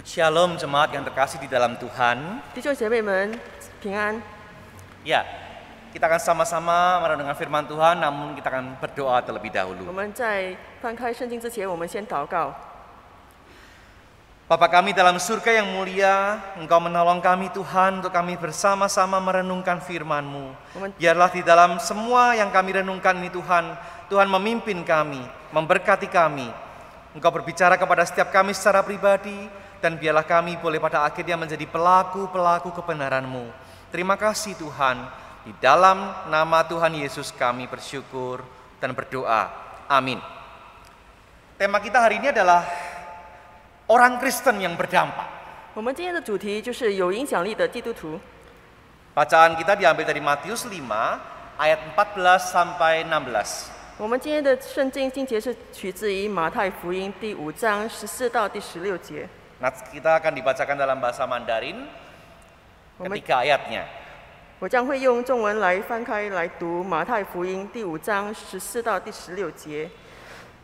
Shalom jemaat yang terkasih di dalam Tuhan. 弟兄姐妹们平安。 Ya, kita akan sama-sama merenungkan firman Tuhan, namun kita akan berdoa terlebih 我 dahulu. 们在翻开圣经之前，我们先祷告。 Bapa kami dalam surga yang mulia, Engkau menolong kami Tuhan untuk kami bersama-sama merenungkan firman-Mu. Biarlah di dalam semua yang kami renungkan ini Tuhan, Tuhan memimpin kami, memberkati kami. Engkau berbicara kepada setiap kami secara pribadi, dan biarlah kami boleh pada akhirnya menjadi pelaku-pelaku kebenaran-Mu. Terima kasih Tuhan, di dalam nama Tuhan Yesus kami bersyukur dan berdoa. Amin. Tema kita hari ini adalah orang Kristen yang berdampak. 我们今天的主题就是有影响力的基督徒。 Bacaan kita diambil dari Matius 5 ayat 14 sampai 16. 我们今天的圣经经节是取自于马太福音第5章14到第16节。 Nah, kita akan dibacakan dalam bahasa Mandarin 我们 ketiga ayatnya. 我将会用中文来翻开来读马太福音第5章14到第16节。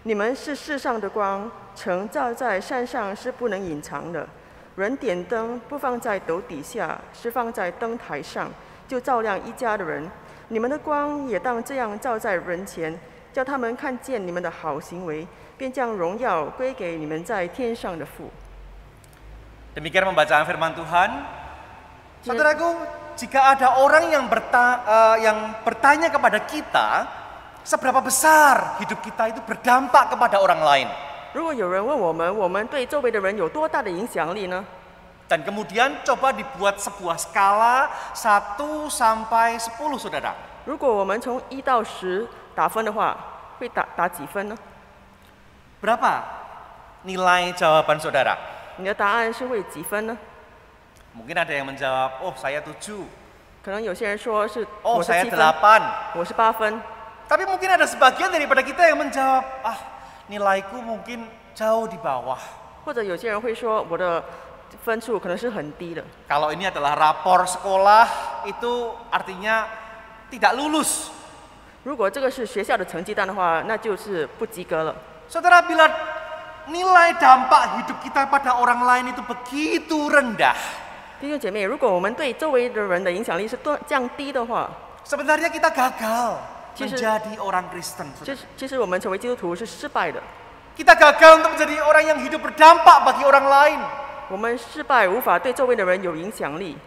你们是世上的光，城照在山上是不能隐藏的。人点灯不放在斗底下，是放在灯台上，就照亮一家的人。你们的光也当这样照在人前，叫他们看见你们的好行为，便将荣耀归给你们在天上的父。 Demikian pembacaan firman Tuhan. Saudaraku, jika ada orang yang bertanya kepada kita, seberapa besar hidup kita itu berdampak kepada orang lain. 如果有人问我们对周围的人有多大的影响力呢？ Dan kemudian coba dibuat sebuah skala 1 sampai 10 saudara. 如果我们从1到10打分的话，会打几分呢？ Berapa nilai jawaban saudara? 你的答案是会几分呢？ Mungkin ada yang menjawab, oh saya 7, 可能有些人说是 oh 我是 saya 7分， 8. 我是8分。 Tapi mungkin ada sebagian daripada kita yang menjawab, nilaiku mungkin jauh di bawah. 或者有些人会说我的分数可能是很低的。 Kalau ini adalah rapor sekolah, itu artinya tidak lulus. 如果这个是学校的成绩单的话，那就是不及格了。 Saudara, bila nilai dampak hidup kita pada orang lain itu begitu rendah, 弟兄姐妹，如果我们对周围的人的影响力是降低的话， sebenarnya kita gagal Justru- menjadi orang Kristen. 其实我们成为基督徒是失败的。 Kita gagal untuk menjadi orang yang hidup berdampak bagi orang lain. 我们失败无法对周围的人有影响力。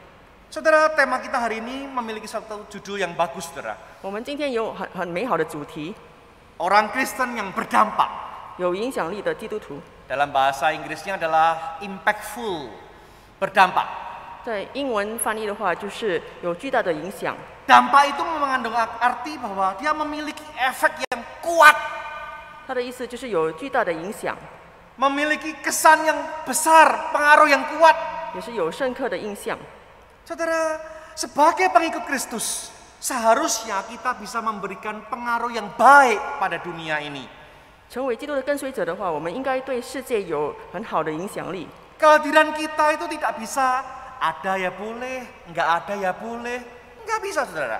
Saudara, tema kita hari ini memiliki satu judul yang bagus, saudara. 我们今天有很美好的主题， Orang Kristen yang berdampak. 有影响力的基督徒。 Dalam bahasa Inggrisnya adalah impactful, berdampak. 在英文翻译的话，就是有巨大的影响。 Dampak itu mengandung arti bahwa dia memiliki efek yang kuat, 它的意思就是有巨大的影响， memiliki kesan yang besar, pengaruh yang kuat. 也是有深刻的印象。 Saudara, sebagai pengikut Kristus, seharusnya kita bisa memberikan pengaruh yang baik pada dunia ini. 成为基督的跟随者的话，我们应该对世界有很好的影响力。 Kehadiran kita itu tidak bisa ada ya boleh, enggak ada ya boleh, enggak bisa, saudara.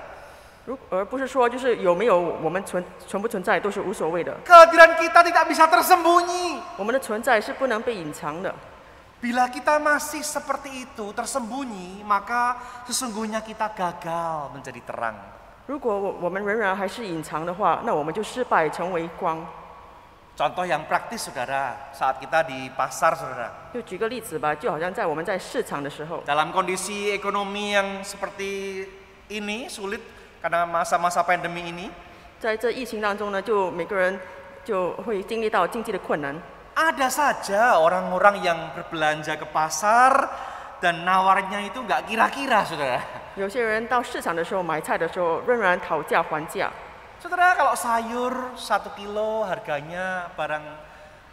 而不是说就是有没有我们存不存在都是无所谓的。 Kehadiran kita tidak bisa tersembunyi. 我们的存在是不能被隐藏的。 Bila kita masih seperti itu, tersembunyi, maka sesungguhnya kita gagal menjadi terang. 如果我们仍然还是隐藏的话，那我们就失败成为光。 Contoh yang praktis, saudara, saat kita di pasar, saudara. 就举个例子吧，就好像在我们在市场的时候， Dalam kondisi ekonomi yang seperti ini, sulit karena masa-masa pandemi ini, 在这疫情当中呢，就每个人就会经历到经济的困难。 ada saja orang-orang yang berbelanja ke pasar dan nawarnya itu nggak kira-kira, saudara. 有些人到市场的时候买菜的时候，仍然讨价还价。 Saudara, kalau sayur 1 kilo harganya barang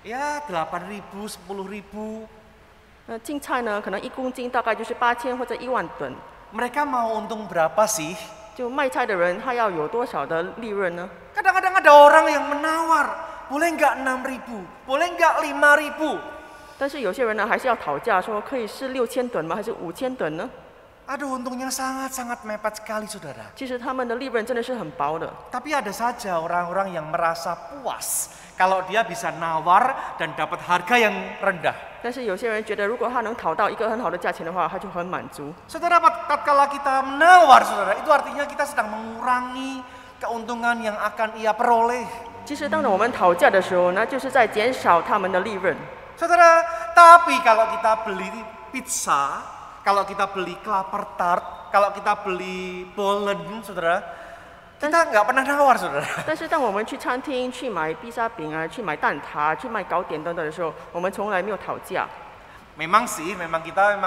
ya 8.000, 10.000. 那进菜呢，可能1公斤大概就是8000或者1万吨。 Mereka mau untung berapa sih? 就卖菜的人，他要有多少的利润呢？ Kadang-kadang ada orang yang menawar, boleh nggak 6.000, boleh nggak 5.000? 但是有些人呢，还是要讨价说，可以是6000吨吗？还是5000吨呢？ Aduh, untungnya sangat-sangat mepet sekali, saudara. 其实他们的利润真的是很薄的。 Tapi ada saja orang-orang yang merasa puas kalau dia bisa nawar dan dapat harga yang rendah. 但是有些人觉得，如果他能讨到一个很好的价钱的话，他就很满足。 Saudara, tatkala kita menawar, saudara, itu artinya kita sedang mengurangi keuntungan yang akan ia peroleh. 其实，当我们讨价的时候，那就是在减少他们的利润。 Saudara, tapi kalau kita beli pizza, kalau kita beli klaper tart, kalau kita beli bolen, saudara, kita nggak pernah nawar, saudara. 但是，当我们去餐厅去买披萨饼啊，去买蛋挞，去买糕点等等的时候，我们从来没有讨价。 Memang sih, memang kita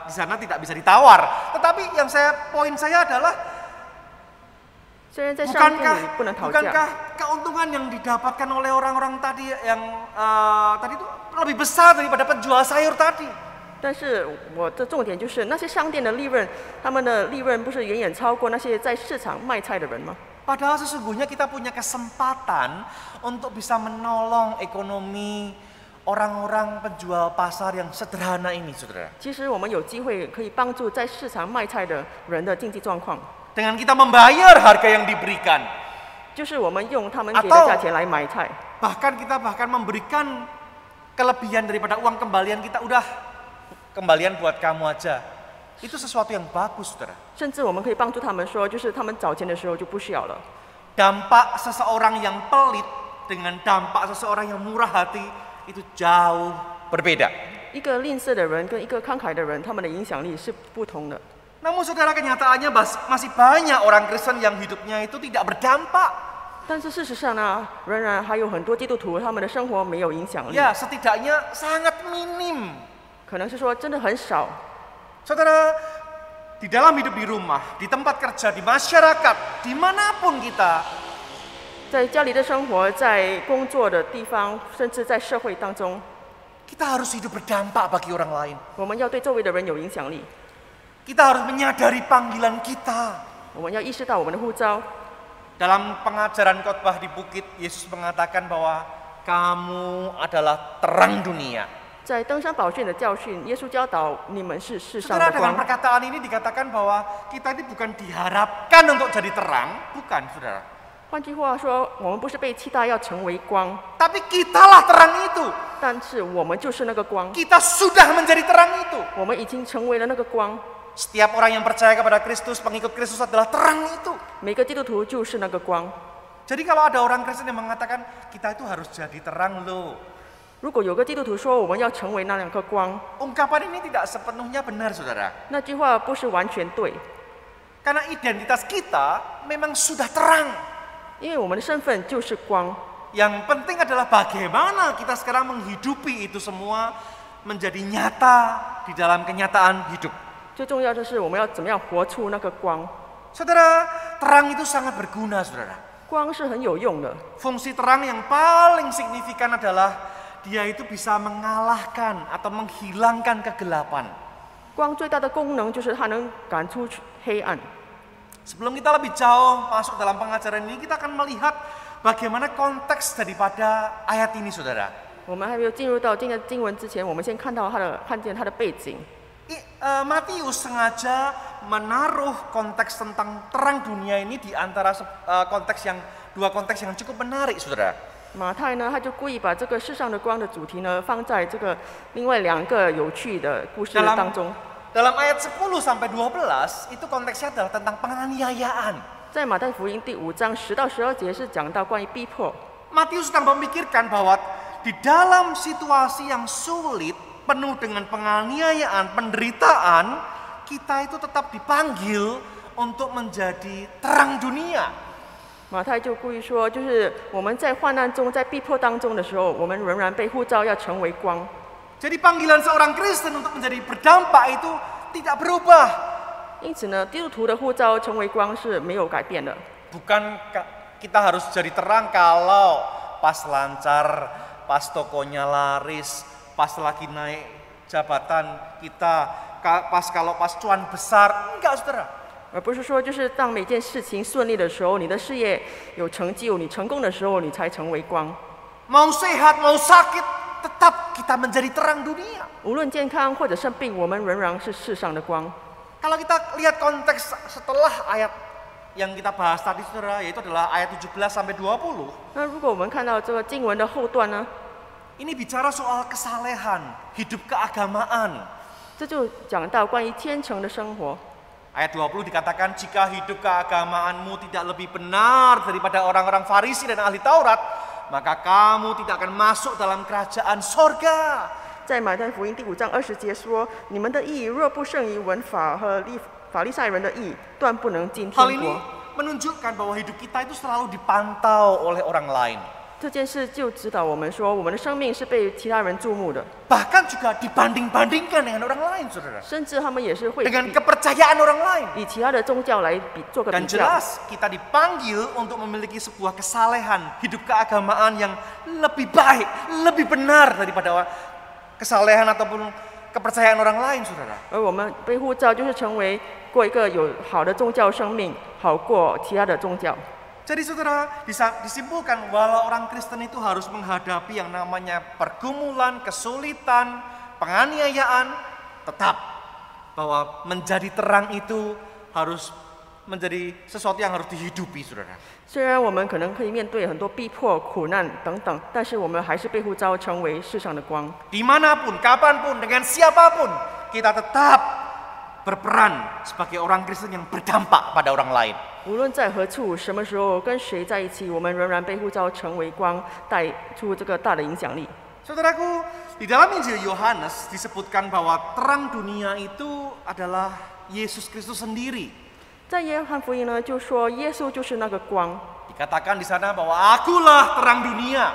di sana tidak bisa ditawar. Tetapi yang poin saya adalah 虽然在商店里不能讨价， bukankah keuntungan yang didapatkan oleh orang-orang tadi yang tadi itu lebih besar daripada penjual sayur tadi? 但是我的重点就是，那些商店的利润，他们的利润不是远远超过那些在市场卖菜的人吗？ Padahal sesungguhnya kita punya kesempatan untuk bisa menolong ekonomi orang-orang penjual pasar yang sederhana ini, saudara. 其实我们有机会可以帮助在市场卖菜的人的经济状况， Dengan kita membayar harga yang diberikan. 就是我们用他们给的价钱来买菜， Bahkan kita memberikan kelebihan daripada uang kembalian kita, udah kembalian buat kamu aja. Itu sesuatu yang bagus, saudara. 甚至我们可以帮助他们说，就是他们找钱的时候就不需要了。 Dampak seseorang yang pelit dengan dampak seseorang yang murah hati itu jauh berbeda. 一个吝啬的人跟一个慷慨的人，他们的影响力是不同的。 Namun saudara, kenyataannya masih banyak orang Kristen yang hidupnya itu tidak berdampak. 但是事实上呢，仍然还有很多基督徒，他们的生活没有影响力。 Ya, setidaknya sangat minim. 可能是说真的很少。 Saudara, di dalam hidup di rumah, di tempat kerja, di masyarakat, dimanapun kita, 在家里的生活，在工作的地方，甚至在社会当中， kita harus hidup berdampak bagi orang lain. 我们要对周围的人有影响力。 Kita harus menyadari panggilan kita. 我们要意识到我们的呼召。 Dalam pengajaran khotbah di bukit, Yesus mengatakan bahwa kamu adalah terang dunia. 在登山宝训的教训，耶稣教导你们是世上 Saudara, 的 dengan 光。 perkataan ini dikatakan bahwa kita ini bukan diharapkan untuk jadi terang, bukan, saudara. 换句话说，我们不是被期待要成为光， Tapi kitalah terang itu. 但是我们就是那个光， Kita sudah menjadi terang itu. 我们已经成为了那个光。 Setiap orang yang percaya kepada Kristus, pengikut Kristus adalah terang itu. 每个基督徒就是那个光。 Jadi kalau ada orang Kristen yang mengatakan kita itu harus jadi terang loh, 如果有个基督徒说我们要成为那两个光， ungkapan ini tidak sepenuhnya benar, saudara. 那句话不是完全对， Karena identitas kita memang sudah terang. 因为我们的身份就是光。 Yang penting adalah bagaimana kita sekarang menghidupi itu semua menjadi nyata di dalam kenyataan hidup. 最重要的是我们要怎么样活出那个光。 Saudara, terang itu sangat berguna, saudara. 光是很有用的。 Fungsi terang yang paling signifikan adalah dia itu bisa mengalahkan atau menghilangkan kegelapan. 光最大的功能就是它能赶出黑暗。 Sebelum kita lebih jauh masuk dalam pengajaran ini, kita akan melihat bagaimana konteks daripada ayat ini, saudara. 我们还没有进入到今天的经文之前，我们先看见它的背景。 Matius sengaja menaruh konteks tentang terang dunia ini di antara dua konteks yang cukup menarik, saudara. 马太呢，他就故意把这个世上的光的主题呢，放在这个另外两个有趣的故事当中。 Dalam ayat 10 sampai 12 itu konteksnya adalah tentang penganiayaan. 在马太福音第5章10到12节是讲到关于逼迫。 Matius sedang memikirkan bahwa di dalam situasi yang sulit, penuh dengan penganiayaan, penderitaan, kita itu tetap dipanggil untuk menjadi terang dunia. 马太就故意说，就是我们在患难中、在逼迫当中的时候，我们仍然被呼召要成为光。 Jadi panggilan seorang Kristen untuk menjadi berdampak itu tidak berubah. 因此呢，基督徒的呼召成为光是没有改变的。 Bukan kita harus jadi terang kalau pas lancar, pas tokonya laris, pas lagi naik jabatan kita, pas cuan besar. Enggak, saudara. 而不是说，就是当每件事情顺利的时候，你的事业有成就，你成功的时候，你才成为光。 Mau sehat, mau sakit, tetap kita menjadi terang dunia. 无论健康或者生病，我们仍然是世上的光。Kalau kita lihat konteks setelah ayat yang kita bahas tadi saudara, yaitu adalah ayat 17 sampai 20. 那如果我们看到这个经文的后段呢， Ini bicara soal kesalehan, hidup keagamaan. 这就讲到关于天成的生活。 Ayat 20 dikatakan, jika hidup keagamaanmu tidak lebih benar daripada orang-orang Farisi dan ahli Taurat, maka kamu tidak akan masuk dalam kerajaan sorga. 在马太福音第5章20节说：“你们的义若不胜于文法和法利赛人的义，断不能进 Hal 天 ini 国。” menunjukkan bahwa hidup kita itu selalu dipantau oleh orang lain. 这件事就指导我们说，我们的生命是被其他人注目的， Bahkan juga dibanding-bandingkan dengan orang lain, saudara. 甚至他们也是会 Dengan kepercayaan orang lain. 以其他的宗教来做个 Dan 比较。 jelas kita dipanggil untuk memiliki sebuah kesalehan, hidup keagamaan yang lebih baik, lebih benar daripada kesalehan ataupun kepercayaan orang lain, saudara. 而我们被呼召就是成为过一个有好的宗教生命，好过其他的宗教。 Jadi saudara, disimpulkan walau orang Kristen itu harus menghadapi yang namanya pergumulan, kesulitan, penganiayaan, tetap bahwa menjadi terang itu harus menjadi sesuatu yang harus dihidupi, saudara. 虽然我们可能可以面对很多逼迫、苦难等等，但是我们还是被呼召成为世上的光。 Dimanapun, kapanpun, dengan siapapun, kita tetap berperan sebagai orang Kristen yang berdampak pada orang lain. 无论在何处、什么时候、跟谁在一起，我们仍然被呼召成为光，带出这个大的影响力。 Saudaraku, di dalam Injil Yohanes disebutkan bahwa terang dunia itu adalah Yesus Kristus sendiri. 在约翰福音呢，就说耶稣就是那个光， Dikatakan di sana bahwa akulah terang dunia.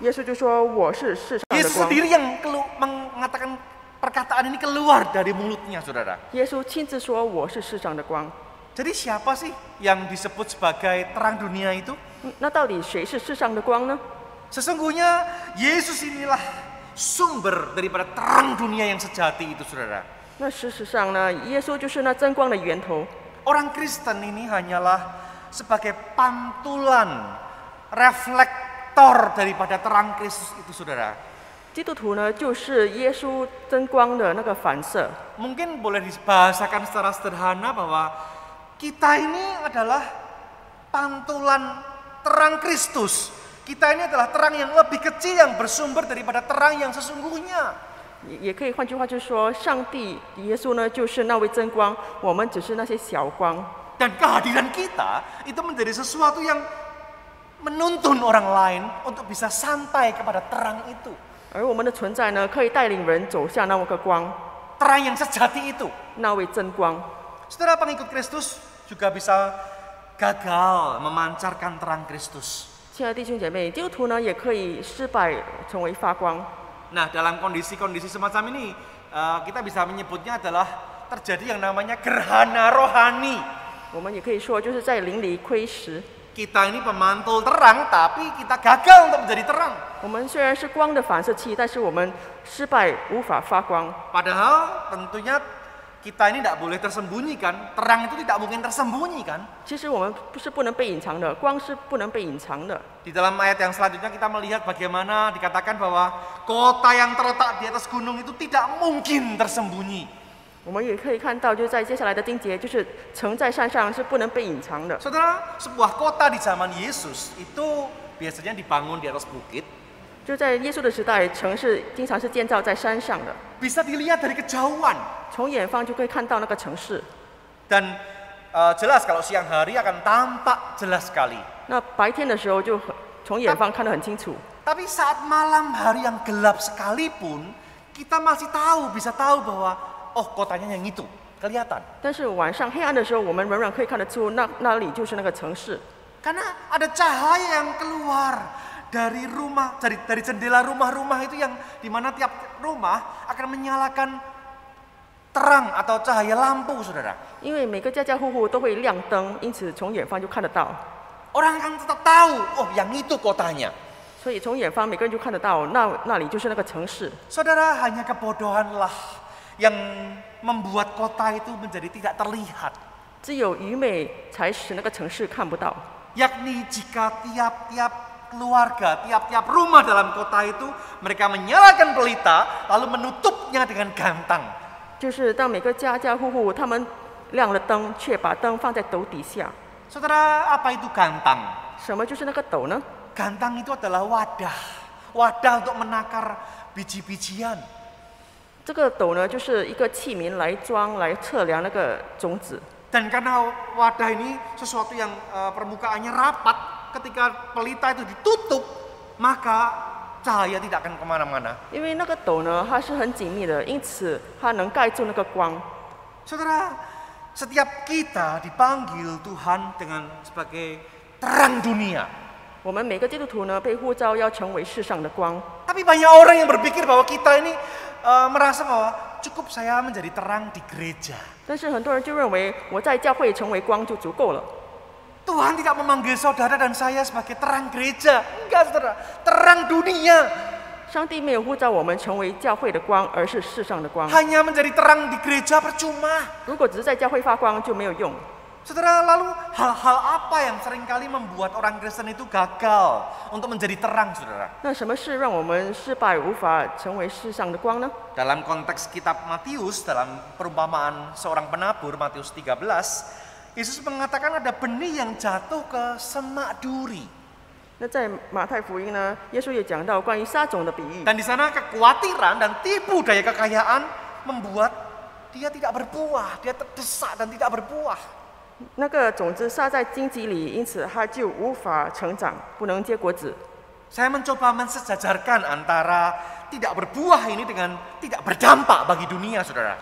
耶稣就说我是世上的 Yesus 光。 sendiri yang mengatakan perkataan ini keluar dari mulutnya, saudara. 耶稣亲自说我是世上的光。 Jadi siapa sih yang disebut sebagai terang dunia itu? 那到底谁是世上的光呢？ Sesungguhnya Yesus inilah sumber daripada terang dunia yang sejati itu, saudara. 那事实上呢，耶稣就是那真光的源头。 Orang Kristen ini hanyalah sebagai pantulan, reflektor daripada terang Kristus itu, saudara. 基督徒呢，就是耶稣真光的那个反射。 Mungkin boleh dibahasakan secara sederhana bahwa kita ini adalah pantulan terang Kristus. Kita ini adalah terang yang lebih kecil yang bersumber daripada terang yang sesungguhnya. 也可以换句话就是说，上帝耶稣呢，就是那位真光，我们只是那些小光。 Dan kehadiran kita itu menjadi sesuatu yang menuntun orang lain untuk bisa sampai kepada terang itu. 而我们的存在呢，可以带领人走向那个光， Terang yang sejati itu. 那位真光。 Saudara pengikut Kristus juga bisa gagal memancarkan terang Kristus. 亲爱的弟兄姐妹，基督徒呢也可以失败成为发光。 Nah, dalam kondisi-kondisi semacam ini, kita bisa menyebutnya adalah terjadi yang namanya gerhana rohani. 我们也可以说，就是在灵里窥食。 Kita ini pemantul terang, tapi kita gagal untuk menjadi terang. 我们虽然是光的反射器，但是我们失败，无法发光。 Padahal tentunya kita ini tidak boleh tersembunyikan. Terang itu tidak mungkin tersembunyikan. 其实我们不能被隐藏的，光是不能被隐藏的。 Di dalam ayat yang selanjutnya kita melihat bagaimana dikatakan bahwa kota yang terletak di atas gunung itu tidak mungkin tersembunyi. 我们也可以看到，就是在接下来的经节，就是城在山上是不能被隐藏的。 Saudara, sebuah kota di zaman Yesus itu biasanya dibangun di atas bukit. 就在耶稣的时代，城市经常是建造在山上的， Bisa dilihat dari kejauhan. 从远方就可以看到那个城市。 Dan jelas kalau siang hari akan tampak jelas sekali. 那白天的时候就从远方看得很清楚。 Tapi saat malam hari yang gelap sekalipun, kita masih bisa tahu bahwa oh kotanya yang itu, kelihatan. 但是晚上黑暗的时候，我们仍然可以看得出那里就是那个城市， Karena ada cahaya yang keluar dari rumah, dari jendela rumah-rumah itu yang dimana tiap rumah akan menyalakan terang atau cahaya lampu, saudara. 因为每个家家户户都会亮灯，因此从远方就看得到。 Orang akan tetap tahu, oh yang itu kotanya. 所以从远方每个人就看得到，那里就是那个城市。 Saudara, hanya kebodohanlah yang membuat kota itu menjadi tidak terlihat. 只有愚昧才使那个城市看不到。 Yakni jika tiap-tiap keluarga, tiap-tiap rumah dalam kota itu mereka menyalakan pelita lalu menutupnya dengan gantang. 就是当每个家家户户他们亮了灯，却把灯放在斗底下。 Saudara, apa itu gantang? 什么就是那个斗呢？ Gantang itu adalah wadah untuk menakar biji-bijian. 这个斗呢，就是一个器皿来装、来测量那个种子。 Dan karena wadah ini sesuatu yang permukaannya rapat, ketika pelita itu ditutup, maka cahaya tidak akan kemana-mana. 因为那个斗呢，它是很紧密的，因此它能盖住那个光。 Saudara, setiap kita dipanggil Tuhan dengan sebagai terang dunia. 我们每个基督徒呢，被呼召要成为世上的光。 Tapi banyak orang yang berpikir bahwa kita ini merasa bahwa cukup saya menjadi terang di gereja. 但是很多人就认为我在教会成为光就足够了。 Tuhan tidak memanggil saudara dan saya sebagai terang gereja. Enggak, saudara. Terang dunia. 上帝没有呼召我们成为教会的光，而是世上的光。 Hanya menjadi terang di gereja percuma. 如果只是在教会发光就没有用。 Saudara, lalu hal-hal apa yang seringkali membuat orang Kristen itu gagal untuk menjadi terang, saudara? 那什么事让我们失败，无法成为世上的光呢？ Dalam konteks kitab Matius, dalam perumpamaan seorang penabur, Matius 13, Yesus mengatakan ada benih yang jatuh ke semak duri. 那在马太福音呢，耶稣也讲到关于撒种的比喻。 Dan di sana kekhawatiran dan tipu daya kekayaan membuat dia tidak berbuah, dia terdesak dan tidak berbuah. 那个种子撒在荆棘里，因此它就无法成长，不能结果子。 Saya mencoba mensejajarkan antara tidak berbuah ini dengan tidak berdampak bagi dunia, saudara.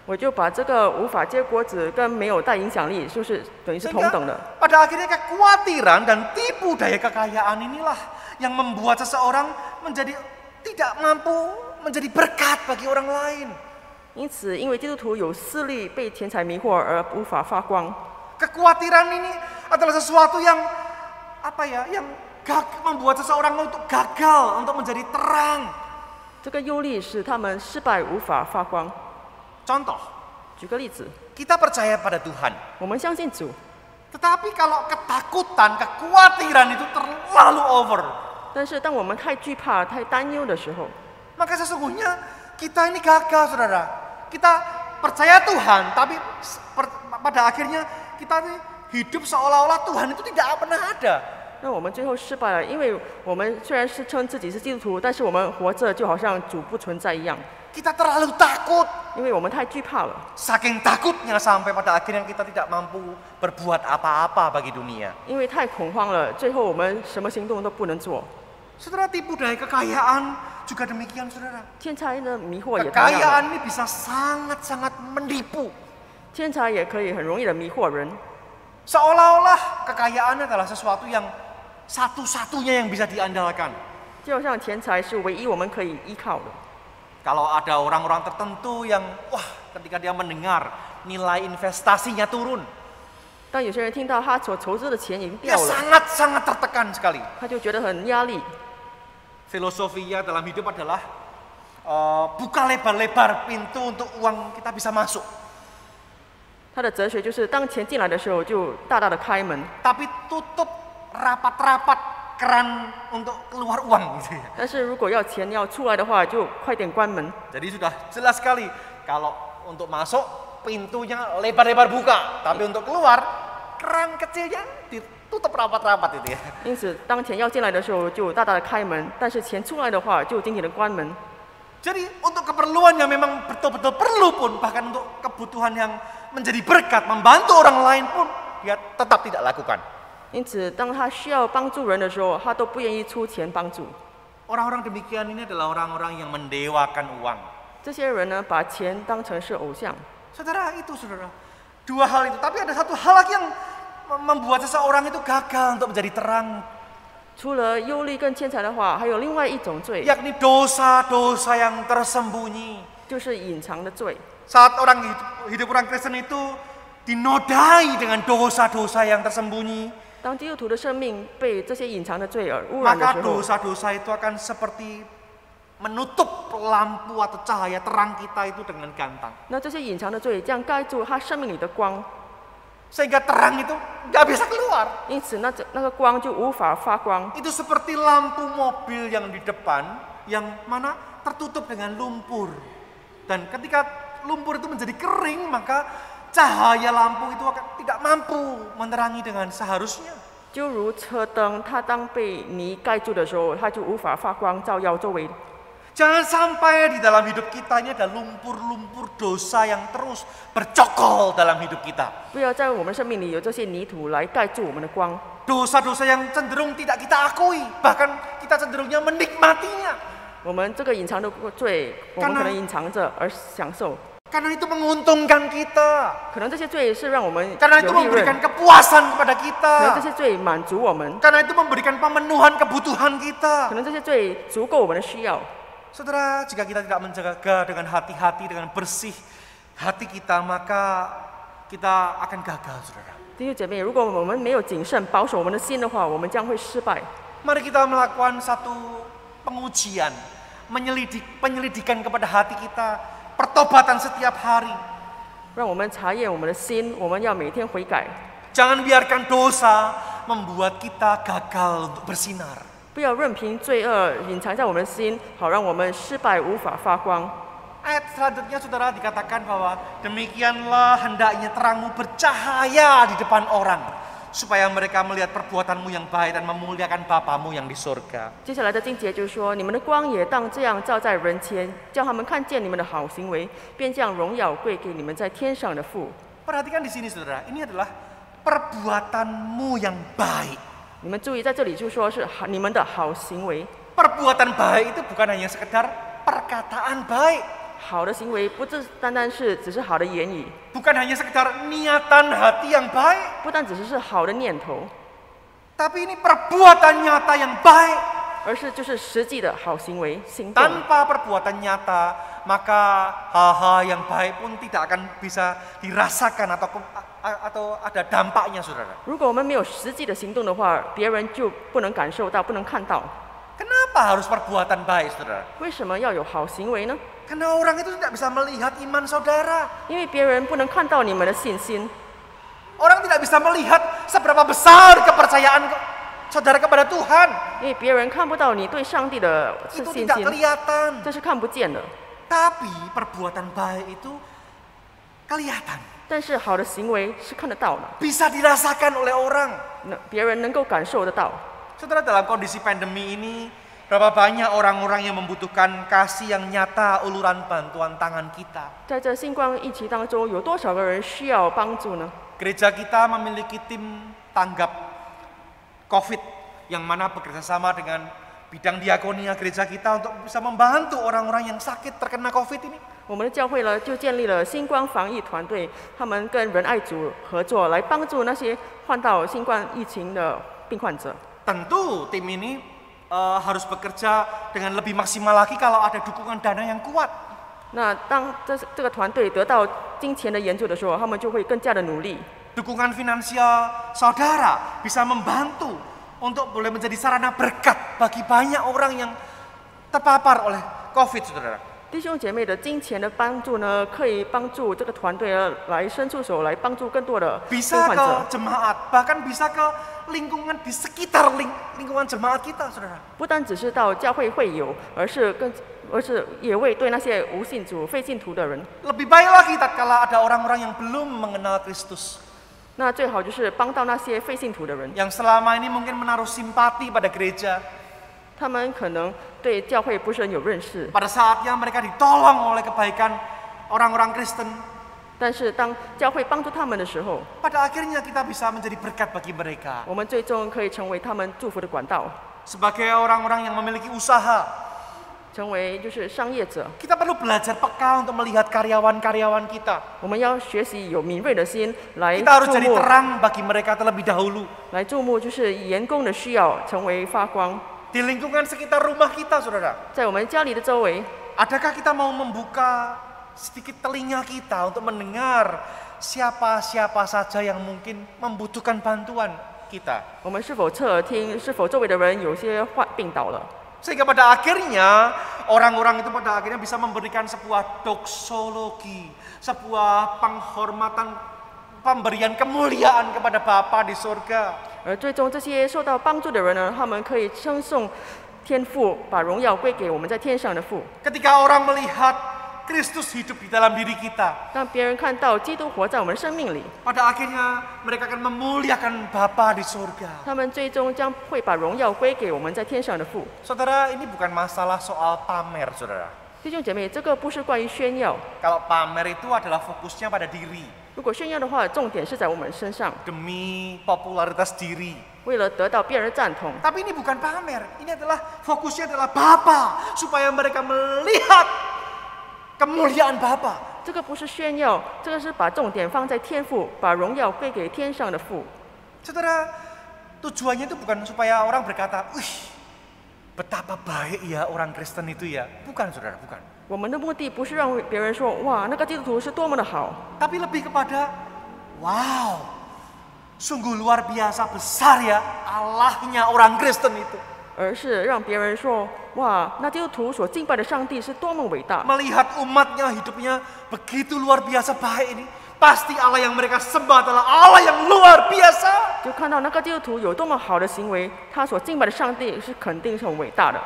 我就把这个无法结果子跟没有带影响力，是不是等于是同等的？ Pada akhirnya kekhawatiran dan tipu daya kekayaan inilah yang membuat seseorang menjadi tidak mampu menjadi berkat bagi orang lain. 因此，因为基督徒有私利，被钱财迷惑而无法发光。 Kekhawatiran ini adalah sesuatu yang yang membuat seseorang untuk gagal untuk menjadi terang. 这个忧虑使他们失败，无法发光。 Contoh, 举个例子， kita percaya pada Tuhan. 我们相信主， Tetapi kalau ketakutan, kekhawatiran itu terlalu over, 但是当我们太惧怕、太担忧的时候， maka sesungguhnya kita ini gagal, saudara. Kita percaya Tuhan, tapi pada akhirnya kita hidup seolah-olah Tuhan itu tidak pernah ada. 那我们最后失败了，因为我们虽然是称自己是基督徒，但是我们活着就好像主不存在一样， Kita terlalu takut, 因为我们太惧怕了。 saking takutnya sampai pada akhirnya kita tidak mampu berbuat apa-apa bagi dunia. 因为太恐慌了，最后我们什么行动都不能做。 Saudara, tipu daya kekayaan juga demikian, saudara. 天才的迷惑也同样的， Kekayaan ini bisa sangat-sangat menipu. 天才也可以很容易的迷惑人， Seolah-olah kekayaan adalah sesuatu yang satu-satunya yang bisa diandalkan. 就好像钱财是唯一我们可以依靠的。 Kalau ada orang-orang tertentu yang ketika dia mendengar nilai investasinya turun, 当有些人听到他所筹资的钱已经 dia 掉了， sangat-sangat tertekan sekali. 他就觉得很压力。 Filosofinya dalam hidup adalah buka lebar-lebar pintu untuk uang kita bisa masuk. 他的哲学就是当钱进来的时候就大大的开门， Tapi tutup rapat-rapat keran untuk keluar uang gitu ya. 但是如果要钱要出来的话，就快点关门。 Jadi sudah jelas sekali kalau untuk masuk pintunya lebar-lebar buka, tapi untuk keluar keran kecilnya ditutup rapat-rapat itu ya. 因此，当钱要进来的时候就大大的开门，但是钱出来的话就紧紧的关门。 Jadi untuk keperluan yang memang betul-betul perlu pun, bahkan untuk kebutuhan yang menjadi berkat, membantu orang lain pun, dia tetap tidak lakukan. 因此，当他需要帮助人的时候，他都不愿意出钱帮助。 Orang-orang demikian ini adalah orang-orang yang mendewakan uang. 这些人呢，把钱当成是偶像。 Saudara, itu saudara. Dua hal itu, tapi ada satu hal lagi yang membuat seseorang itu gagal untuk menjadi terang. 除了忧虑跟钱财的话，还有另外一种罪， Yakni dosa-dosa yang tersembunyi. 就是隐藏的罪。 Saat orang hidup orang Kristen itu dinodai dengan dosa-dosa yang tersembunyi, 当基督徒的生命被这些隐藏的罪而污染的 maka 时候， dosa-dosa itu akan seperti menutup lampu atau cahaya terang kita itu dengan gantang. 那这些隐藏的罪这样盖住他生命里的光， Sehingga terang itu nggak bisa keluar. 因此那个光就无法发光。 Itu seperti lampu mobil yang di depan, yang mana tertutup dengan lumpur. Dan ketika lumpur itu menjadi kering, maka cahaya lampu itu akan tidak mampu menerangi dengan seharusnya. 就如车灯，它当被泥盖住的时候，它就无法发光照耀周围。 Jangan sampai di dalam hidup kita ini ada lumpur-lumpur dosa yang terus bercokol dalam hidup kita. 不要在我们生命里有这些泥土来盖住我们的光。 Dosa-dosa yang cenderung tidak kita akui, bahkan kita cenderungnya menikmatinya. 我们这个隐藏的罪，我们可能隐藏着而享受。 Karena itu menguntungkan kita. 可能这些罪是让我们 Karena itu 有利润， memberikan kepuasan kepada 可 kita. 能这些罪满足我们， Karena itu memberikan pemenuhan kebutuhan 可 kita. 能这些罪足够我们的需要。 Saudara, jika kita tidak menjaga dengan hati-hati, dengan bersih hati kita, maka kita akan gagal, saudara. 弟兄姐妹，如果我们没有谨慎保守我们的心的话，我们将会失败。 Mari kita melakukan satu pengujian, penyelidikan kepada hati kita, pertobatan setiap hari. 让我们查验我们的心，我们要每天悔改， Jangan biarkan dosa membuat kita gagal untuk bersinar. 不要任凭罪恶隐藏在我们的心，好让我们失败无法发光。 Ayat selanjutnya saudara dikatakan bahwa demikianlah hendaknya terangmu bercahaya di depan orang, supaya mereka melihat perbuatanmu yang baik dan memuliakan Bapamu yang di surga. 接下来的经节就是说，你们的光也当这样照在人前，叫他们看见你们的好行为，便将荣耀归给你们在天上的父。 Perhatikan di sini saudara, ini adalah perbuatanmu yang baik. 你们注意，在这里就说是你们的好行为。 Perbuatan baik itu bukan hanya sekedar perkataan baik. 好的行为不单单是只是好的言语， Bukan hanya sekedar niatan hati yang baik. 不单只是好的念头， Tapi ini perbuatan nyata yang baik. 而是就是实际的好行为行动。 Tanpa perbuatan nyata, maka hal-hal yang baik pun tidak akan bisa dirasakan atau ada dampaknya, saudara. 如果我们没有实际的行动的话，别人就不能感受到，不能看到。 Kenapa harus perbuatan baik, saudara? 为什么要有好行为呢？ Karena orang itu tidak bisa melihat iman saudara. 因为别人不能看到你们的信心， Orang tidak bisa melihat seberapa besar kepercayaan saudara kepada Tuhan. 因为别人看不到你对上帝的 Itu 信 tidak 心， kelihatan. 这是看不见的。 Tapi perbuatan baik itu kelihatan. 但是好的行为是看得到的， Bisa dirasakan oleh orang. 别人能够感受得到。 Saudara, dalam kondisi pandemi ini, berapa banyak orang-orang yang membutuhkan kasih yang nyata, uluran bantuan tangan kita. 在这新冠疫情当中，有多少个人需要帮助呢？ Gereja kita memiliki tim tanggap COVID yang mana bekerja sama dengan bidang diakonia gereja kita untuk bisa membantu orang-orang yang sakit terkena COVID ini. 我们的教会呢，就建立了新冠防疫团队，他们跟仁爱组合作，来帮助那些患到新冠疫情的病患者。 Tentu tim ini harus bekerja dengan lebih maksimal lagi kalau ada dukungan dana yang kuat. 那当这个团队得到金钱的援助的时候，他们就会更加的努力。 Dukungan finansial saudara bisa membantu untuk boleh menjadi sarana berkat bagi banyak orang yang terpapar oleh COVID, saudara. 弟兄姐妹的金钱的帮助呢，可以帮助这个团队来伸出手来帮助更多的病 Bisa 患 ke 者， jemaat, bahkan bisa ke lingkungan di sekitar lingkungan jemaat kita, saudara. 不单只是到教会会友，而是也为对那些无信主、非信徒的人。 Lebih baik lagi tatkala ada orang-orang yang belum mengenal Kristus, 那最好就是帮到那些非信徒的人， yang selama ini mungkin menaruh simpati pada gereja. 他们可能对教会不是很有认识， Pada saatnya mereka ditolong oleh kebaikan orang-orang Kristen, 但是当教会帮助他们的时候， pada akhirnya kita bisa menjadi berkat bagi mereka. 我们最终可以成为他们祝福的管道， Sebagai orang-orang yang memiliki usaha, 成为就是商业者。 kita perlu belajar peka untuk melihat karyawan-karyawan kita. 我们要学习有敏锐的心来 Kita harus 注 jadi 目， terang bagi mereka terlebih dahulu. 来注目就是员工的需要，成为发光。 Di lingkungan sekitar rumah kita, saudara. 在我们家里的周围， Adakah kita mau membuka sedikit telinga kita untuk mendengar siapa-siapa saja yang mungkin membutuhkan bantuan kita? 我们是否侧耳听？是否周围的人有些病倒了？ Sehingga pada akhirnya orang-orang itu pada akhirnya bisa memberikan sebuah doksologi, sebuah penghormatan, pemberian kemuliaan kepada Bapa di surga. 而最终这些受到帮助的人呢，他们可以称颂天父，把荣耀归给我们在天上的父。 Ketika orang melihat Kristus hidup di dalam diri kita. 让别人看到基督活在我们的生命里， Pada akhirnya mereka akan memuliakan Bapa di surga. 他们最终将会把荣耀归给我们在天上的父。 Saudara, ini bukan masalah soal pamer, saudara. 弟兄姐妹，这个不是关于炫耀， Kalau pamer itu adalah fokusnya pada diri, 如果炫耀的话，重点是在我们身上， demi popularitas diri. 为了得到别人的赞同。 Tapi ini bukan pamer, ini adalah fokusnya adalah Bapa, supaya mereka melihat kemuliaan Bapa. 这个不是炫耀，这个是把重点放在天父，把荣耀归给天上的父。 Saudara, tujuannya itu bukan supaya orang berkata, "Wih, betapa baik ya orang Kristen itu ya." Bukan, saudara, bukan. 我们的目的不是让别人说哇，那个基督徒是多么的好， Tapi lebih kepada, wow, sungguh luar biasa besar ya Allahnya orang Kristen itu. 而是让别人说哇，那基督徒所敬拜的上帝是多么伟大。 Melihat umatnya hidupnya begitu luar biasa baik ini, pasti Allah yang mereka sembah adalah Allah yang luar biasa. 就看到那个基督徒有多么好的行为，他所敬拜的上帝是肯定是很伟大的。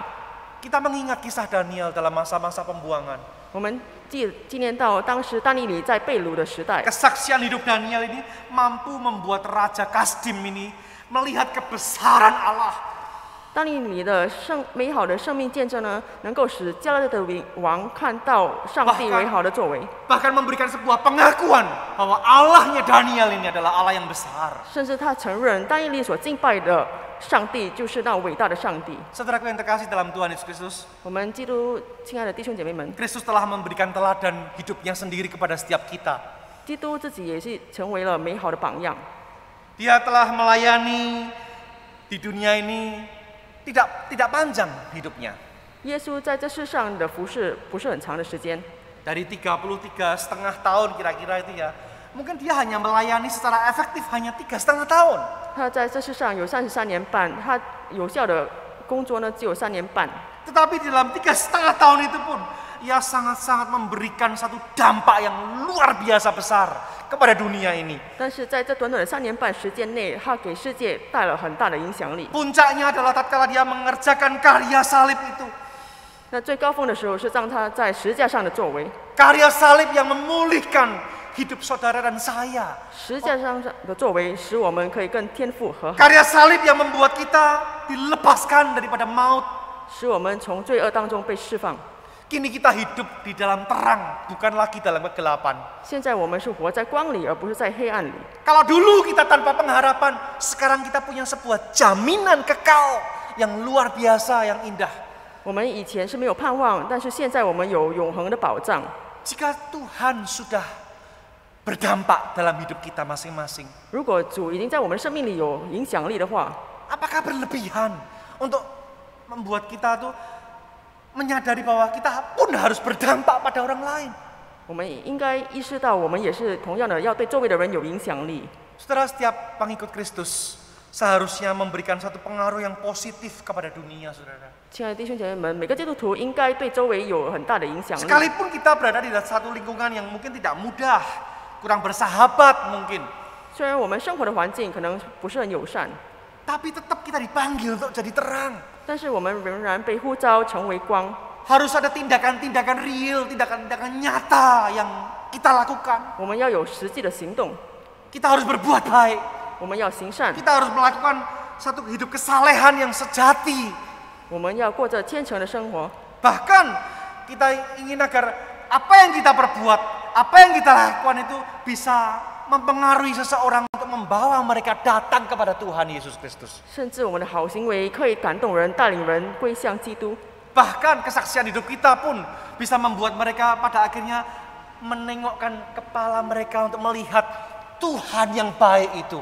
Kita mengingat kisah Daniel dalam masa-masa pembuangan. 我们纪念到当时但以理在被掳的时代， Kesaksian hidup Daniel ini mampu membuat Raja Kasdim ini melihat kebesaran Allah. 但以理的美好的生命见证呢，能够使加勒的王看到上帝美好的作为， Bahkan memberikan sebuah pengakuan bahwa Allahnya Daniel ini adalah Allah yang besar. 甚至他承认但以理所敬拜的上帝就是那伟大的上帝。 Saudaraku yang terkasih dalam Tuhan Yesus Kristus, 我们基督亲爱的弟兄姐妹们， Kristus telah memberikan teladan hidupnya sendiri kepada setiap kita. 基督自己也是成为了美好的榜样。 Dia telah melayani di dunia ini tidak panjang hidupnya. 耶稣在这世上的服侍不是很长的时间， Dari 33,5 tahun kira-kira itu ya. Mungkin dia hanya melayani secara efektif hanya 3,5 tahun. 他在这世上有33年半，他有效的工作呢只有3年半。 Tetapi di dalam 3,5 tahun itu pun ia sangat-sangat memberikan satu dampak yang luar biasa besar kepada dunia ini. 但是在这短短的3年半时间内，他给世界带了很大的影响力。 Puncaknya adalah tatkala dia mengerjakan karya salib itu. 那最高峰的时候是让他在十字架上的作为， Karya salib yang memulihkan hidup saudara dan saya. 十字架上的作为使我们可以跟天父和好， Karya salib yang membuat kita dilepaskan daripada maut. 使我们从罪恶当中被释放。 Kini kita hidup di dalam terang, bukan lagi dalam kegelapan. 现在我们是活在光里，而不是在黑暗里。 Kalau dulu kita tanpa pengharapan, sekarang kita punya sebuah jaminan kekal yang luar biasa, yang indah. 我们以前是没有盼望，但是现在我们有永恒的保障。 Jika Tuhan sudah berdampak dalam hidup kita masing-masing, 如果主已经在我们生命里有影响力的话， apakah berlebihan untuk membuat kita tuh menyadari bahwa kita pun harus berdampak pada orang lain? 我们应该意识到，我们也是同样的要对周围的人有影响力。 Saudara, setiap pengikut Kristus seharusnya memberikan satu pengaruh yang positif kepada dunia, saudara. 亲爱的弟兄姐妹们，每个基督徒应该对周围有很大的影响力。 Sekalipun kita berada di satu lingkungan yang mungkin tidak mudah, kurang bersahabat mungkin, 虽然我们生活的环境可能不是很友善， tapi tetap kita dipanggil untuk jadi terang. 但是我们仍然被呼召成为光。 Harus ada tindakan-tindakan real, tindakan-tindakan nyata yang kita lakukan. 我们要有实际的行动， Kita harus berbuat baik. 我们要行善， Kita harus melakukan satu hidup kesalehan yang sejati. 我们要过着虔诚的生活。 Bahkan kita ingin agar apa yang kita perbuat, apa yang kita lakukan itu bisa mempengaruhi seseorang untuk membawa mereka datang kepada Tuhan Yesus Kristus. 甚至我们的好行为可以感动人，带领人归向基督。 Bahkan kesaksian hidup kita pun bisa membuat mereka pada akhirnya menengokkan kepala mereka untuk melihat Tuhan yang baik itu.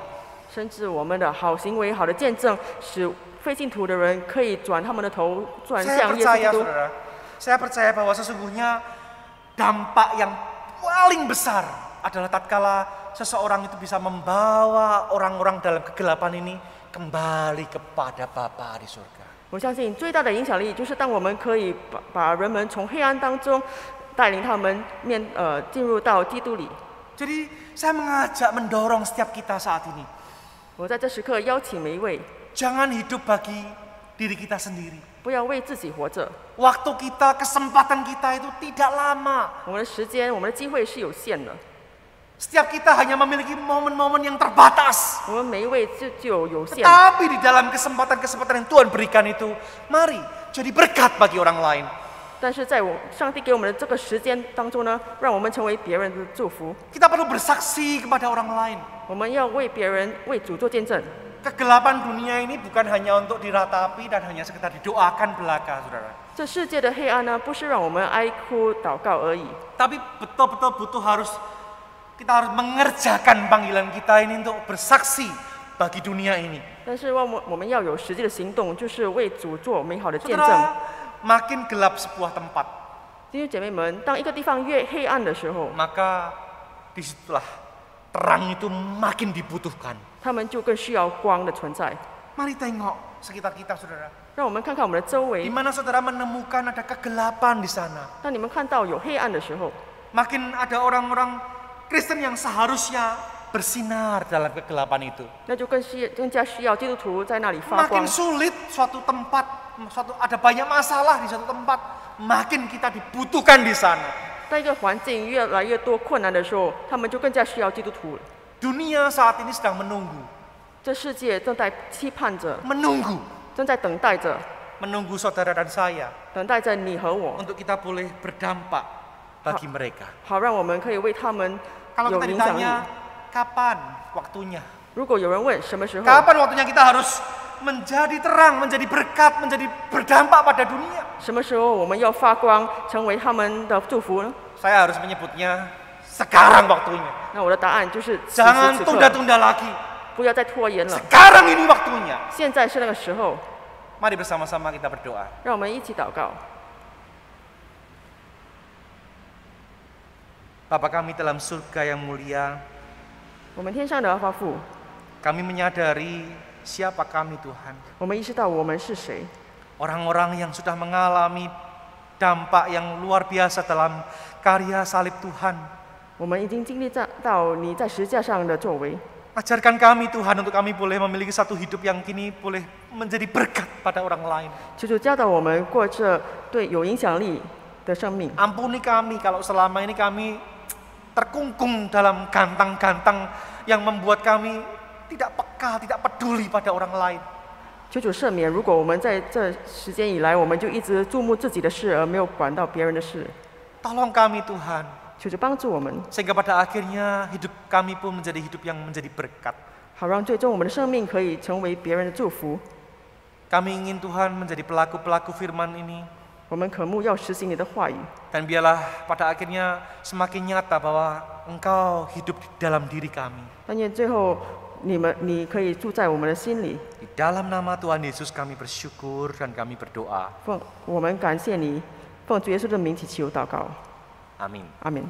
甚至我们的好行为、好的见证，使非信徒的人可以转他们的头转 Saya 向耶稣 percaya, 基督。 saudara, saya percaya bahwa sesungguhnya dampak yang paling besar adalah tatkala seseorang itu bisa membawa orang-orang dalam kegelapan ini kembali kepada Bapa di surga. 我相信最大的影响力就是当我们可以把人们从黑暗当中带领他们进入到基督里。 Jadi saya mengajak, mendorong setiap kita saat ini. 我在这时刻邀请每一位， Jangan hidup bagi diri kita sendiri. 不要为自己活着。 Waktu kita, kesempatan kita itu tidak lama. 我们的时间、我们的机会是有限的， Setiap kita hanya memiliki momen-momen yang terbatas. 我们每一位就有限。 Tapi di dalam kesempatan-kesempatan yang Tuhan berikan itu, mari jadi berkat bagi orang lain. 但是在上帝给我们的这个时间当中呢，让我们成为别人的祝福。 Kita perlu bersaksi kepada orang lain. 我们要为别人、为主做见证。 Kegelapan dunia ini bukan hanya untuk diratapi dan hanya sekedar didoakan belaka, saudara. 这世界的黑暗呢，不是让我们哀哭祷告而已， Tapi betul-betul kita harus mengerjakan panggilan kita ini untuk bersaksi bagi dunia ini. 但是我们要有实际的行动，就是为主做美好的见证。 Saudara, makin gelap sebuah tempat, 弟兄姐妹们，当一个地方越黑暗的时候， maka disitulah terang itu makin dibutuhkan. 他们就更需要光的存在。 Mari tengok sekitar kita, saudara. 让我们看看我们的周 Di 围， mana saudara menemukan ada kegelapan di sana. 当你们看到有黑暗的时候， Makin ada orang-orang Kristen yang seharusnya bersinar dalam kegelapan itu. 那就更加需要基督徒在那里发光 Makin。sulit suatu tempat, ada banyak masalah di suatu tempat, makin kita dibutuhkan di sana. 当一个环境越来越多困难的时候，他们就更加需要基督徒了。 Dunia saat ini sedang menunggu, 这世界正在期盼着， menunggu 正在等待着， menunggu saudara dan saya 等待着你和我， untuk kita boleh berdampak bagi mereka. 好让我们可以为他们 Kalau 有 kita 影响力。 ditanya kapan waktunya, 如果有人问什么时候， kapan waktunya kita harus menjadi terang, menjadi berkat, menjadi berdampak pada dunia, 什么时候我们要发光，成为他们的祝福呢？ saya harus menyebutnya sekarang waktunya. 那我的答案就是此时 Jangan 此刻， tunda-tunda lagi. 不要再拖延了。 Sekarang ini waktunya. 现在是那个时候， Mari bersama-sama kita berdoa. 让我们一起祷告。 Bapa kami dalam surga yang mulia, 我们天上的阿爸父， kami menyadari siapa kami Tuhan. 我们意识到我们是谁， Orang-orang yang sudah mengalami dampak yang luar biasa dalam karya salib Tuhan. 我们已经经历到你在十字架上的作为。 Ajarkan kami Tuhan untuk kami boleh memiliki satu hidup yang kini boleh menjadi berkat pada orang lain. 求主教导我们过这对有影响力的生命。 Ampuni kami kalau selama ini kami terkungkung dalam gantang-gantang yang membuat kami tidak peka, tidak peduli pada orang lain. 求主赦免，如果我们在这时间以来，我们就一直注目自己的事，而没有管到别人的事。 Tolong kami Tuhan, 求主帮助我们， sehingga pada akhirnya hidup kami pun menjadi hidup yang menjadi berkat. 好让最终我们的生命可以成为别人的祝福。 Kami ingin Tuhan menjadi pelaku-pelaku firman ini. 我们渴慕要实行你的话语， Dan biarlah pada akhirnya semakin nyata bahwa Engkau hidup di dalam diri kami. 但愿最后你可以住在我们的心里。 Di dalam nama Tuhan Yesus kami bersyukur dan kami berdoa. 我们感谢你，奉主耶稣的名祈求祷告， Amin. 阿门。